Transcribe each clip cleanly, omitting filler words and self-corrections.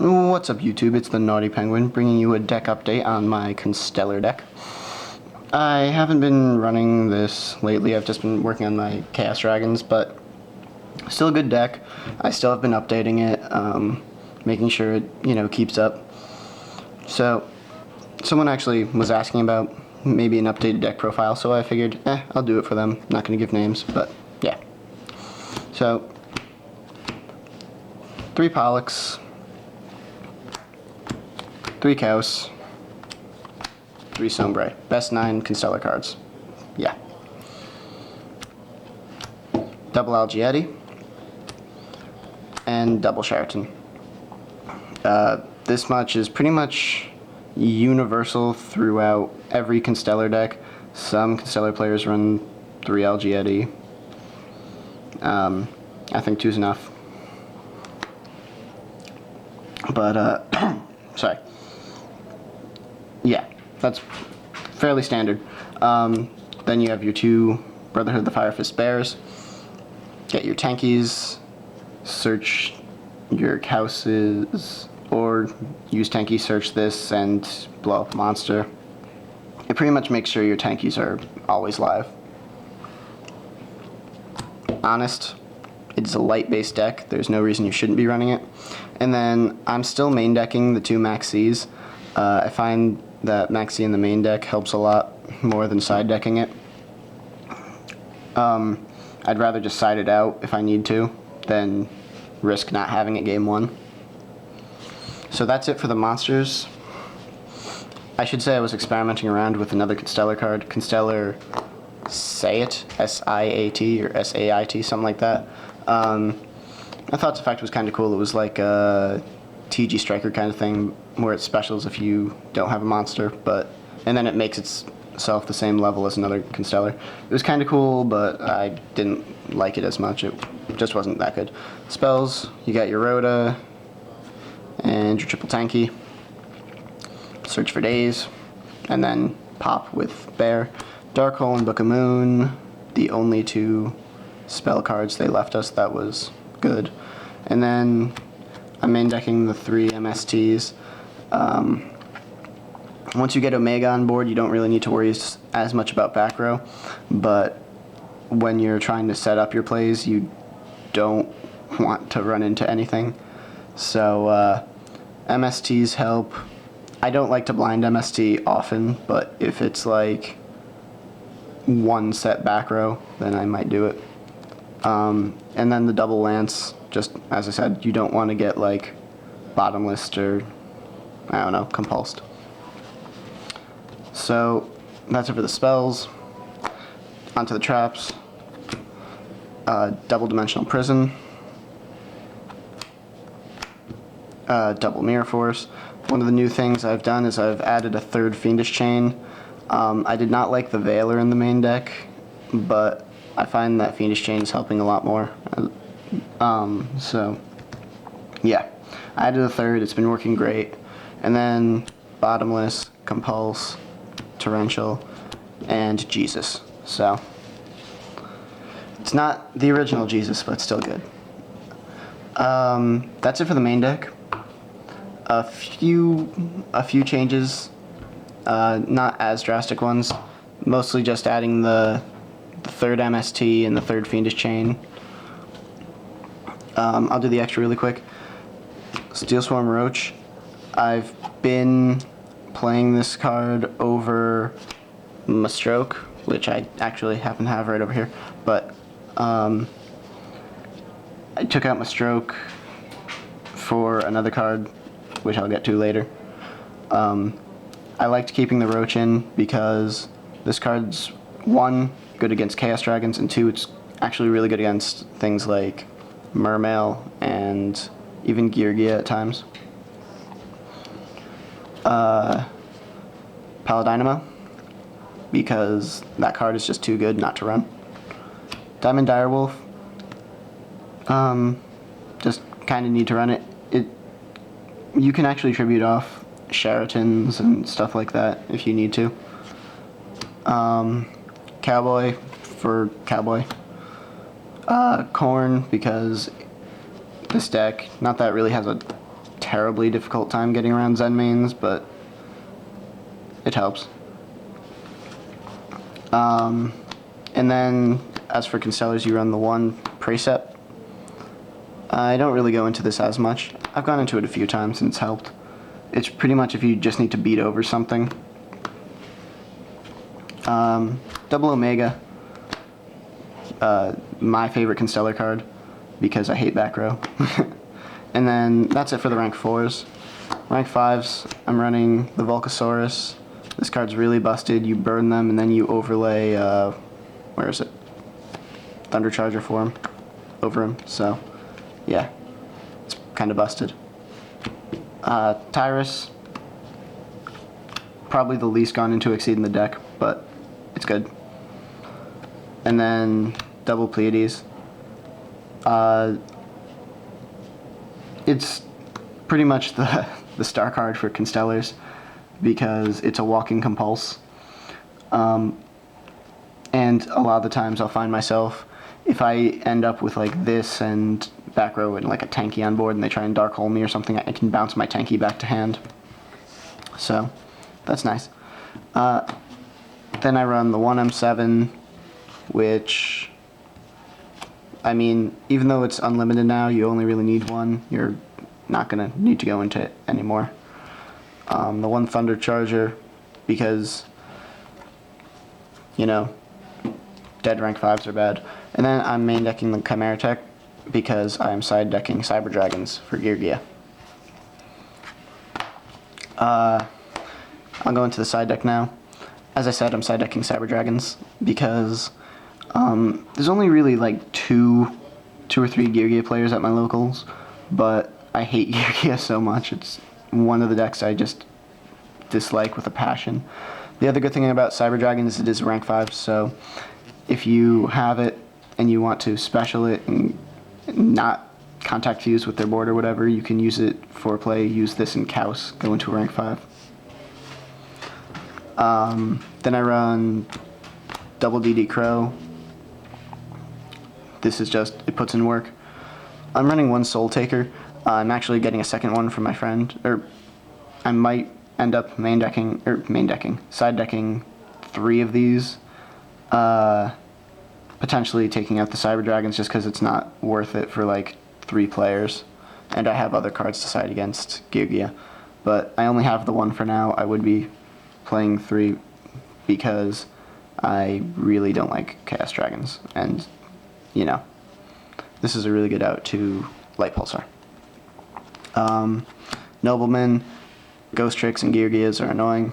What's up, YouTube? It's the Naughty Penguin bringing you a deck update on my Constellar deck. I haven't been running this lately. I've just been working on my Chaos Dragons, but still a good deck. I still have been updating it, making sure it, keeps up. So, someone actually was asking about maybe an updated deck profile, so I figured, I'll do it for them. Not going to give names, but yeah. So, 3 Pollux, 3 Chaos, 3 Sombre. Best 9 Constellar cards. Yeah. Double Algieti and double Sheraton. This much is pretty much universal throughout every Constellar deck. Some Constellar players run 3 Algieti. I think 2's enough. But, sorry. Yeah, that's fairly standard. Then you have your 2 Brotherhood of the Fire Fist Bears. Get your tankies, search your houses, or use tanky search this and blow up a monster. It pretty much makes sure your tankies are always live. Honest, it's a light-based deck. There's no reason you shouldn't be running it. And then I'm still main decking the 2 Maxis. I find that Maxi in the main deck helps a lot more than side decking it. I'd rather just side it out if I need to than risk not having it game 1. So that's it for the monsters. I should say I was experimenting around with another Constellar card, Constellar Sayit, S-I-A-T or S-A-I-T, something like that. I thought its effect was kind of cool. It was like a TG Striker kind of thing, where it specials if you don't have a monster, and then it makes itself the same level as another Constellar. It was kind of cool, but I didn't like it as much. It just wasn't that good. Spells, you got your Rhoda, and your triple tanky. Search for days, and then pop with Bear. Dark Hole and Book of Moon, the only 2 spell cards they left us that was good. And then I'm main decking the 3 MSTs. Once you get Omega on board, you don't really need to worry as much about back row, but when you're trying to set up your plays, you don't want to run into anything. So MSTs help. I don't like to blind MST often, but if it's like 1 set back row, then I might do it. And then the double lance, just as I said, you don't want to get like bottomless or, I don't know, compulsed. So that's it for the spells. Onto the traps. Double Dimensional Prison. Double Mirror Force. One of the new things I've done is I've added a 3rd Fiendish Chain. I did not like the Veiler in the main deck, but I find that Fiendish Chain is helping a lot more. So, yeah. I added a 3rd, it's been working great. And then Bottomless, Compulse, Torrential, and Jesus. So, it's not the original Jesus, but still good. That's it for the main deck. A few changes, not as drastic ones, mostly just adding the 3rd MST and the 3rd Fiendish Chain. I'll do the extra really quick. Steel Swarm Roach. I've been playing this card over Mastroke, which I actually happen to have right over here, but I took out Mastroke for another card, which I'll get to later. I liked keeping the Roach in because this card's 1, good against Chaos Dragons, and 2, it's actually really good against things like Mermail and even Geargia at times. Paladynamo, because that card is just too good not to run. Diamond Direwolf, just kind of need to run it. You can actually tribute off Sheratons and stuff like that if you need to. Cowboy for Cowboy. Corn, because this deck, not that it really has a terribly difficult time getting around Zen mains, but it helps. And then, as for Constellars, you run the one Precept. I don't really go into this as much. I've gone into it a few times and it's helped. It's pretty much if you just need to beat over something. Double Omega, my favorite Constellar card, because I hate back row. And then that's it for the rank 4s. Rank 5s, I'm running the Volcasaurus. This card's really busted. You burn them and then you overlay, where is it? Thunder Charger for him, over him, so yeah, it's kind of busted. Tyrus, probably the least gone into Exceed in the deck, but it's good. And then double Pleiades. It's pretty much the star card for Constellars because it's a walking compulse. And a lot of the times I'll find myself, if I end up with like this and back row and like a tanky on board and they try and dark hole me or something, I can bounce my tanky back to hand. So that's nice. Then I run the 1M7, which, I mean, even though it's unlimited now, you only really need one. You're not going to need to go into it anymore. The one Thunder Charger, because, you know, dead rank 5s are bad. And then I'm main decking the Chimera Tech because I'm side decking Cyber Dragons for Gear Gear. I'll go into the side deck now. As I said, I'm side decking Cyber Dragons because there's only really like two or three Gear Gear players at my locals, but I hate Gear Gear so much. It's one of the decks I just dislike with a passion. The other good thing about Cyber Dragon is it is rank 5, so if you have it and you want to special it and not contact fuse with their board or whatever, you can use it for play, use this in Kaus, go into rank 5. Then I run double DD Crow. This is just, it puts in work. I'm running one Soul Taker. I'm actually getting a second one from my friend, or I might end up side decking 3 of these. Potentially taking out the Cyber Dragons just because it's not worth it for like 3 players. And I have other cards to side against Gear. But I only have the one for now. I would be playing 3 because I really don't like Chaos Dragons. And, you know, this is a really good out to Light Pulsar. Noblemen, Ghost Tricks, and Gear Gears are annoying.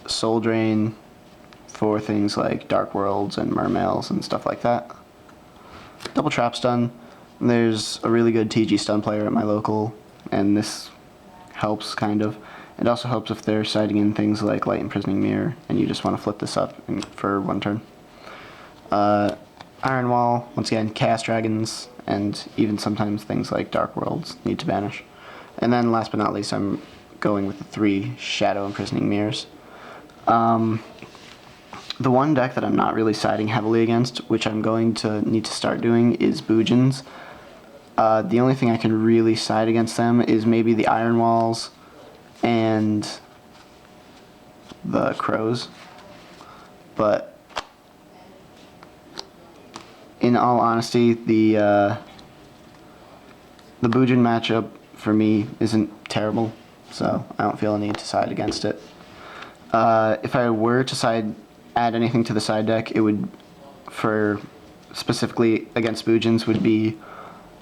Soul Drain for things like Dark Worlds and Mermails and stuff like that. Double Trap Stun. There's a really good TG stun player at my local, and this helps kind of. It also helps if they're siding in things like Light Imprisoning Mirror and you just want to flip this up for one turn. Iron Wall, once again, Chaos Dragons, and even sometimes things like Dark Worlds need to banish. And then last but not least, I'm going with the 3 Shadow Imprisoning Mirrors. The one deck that I'm not really siding heavily against, which I'm going to need to start doing, is Boojins. The only thing I can really side against them is maybe the Iron Walls and the Crows. But in all honesty, the Boojin matchup for me isn't terrible, so I don't feel a need to side against it. If I were to add anything to the side deck, it would, for specifically against Boojins, would be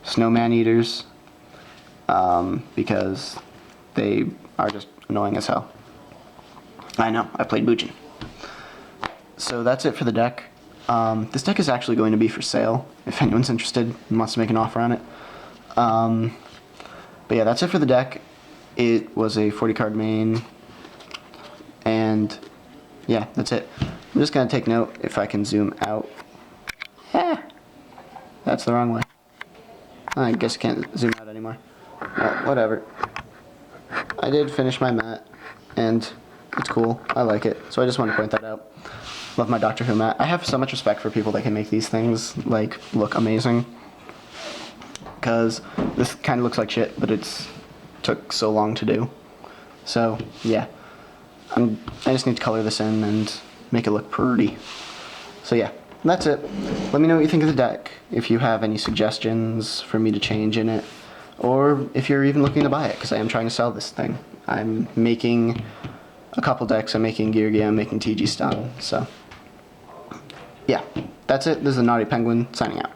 Snowman Eaters, because they are just annoying as hell. I know, I played Boojin. So that's it for the deck. This deck is actually going to be for sale, if anyone's interested and wants to make an offer on it. But yeah, that's it for the deck. It was a 40 card main, and yeah, that's it. I'm just going to take note if I can zoom out. That's the wrong way. I guess I can't zoom out anymore. Well, whatever. I did finish my mat, and it's cool. I like it, so I just want to point that out. Love my Doctor Who mat. I have so much respect for people that can make these things like look amazing, because this kind of looks like shit, but it's took so long to do. So yeah, I just need to color this in and make it look pretty. So yeah, that's it. Let me know what you think of the deck, if you have any suggestions for me to change in it, or if you're even looking to buy it, because I am trying to sell this thing. I'm making a couple decks. I'm making Gear Gear, I'm making TG Stun, so yeah, that's it. This is the Naughty Penguin signing out.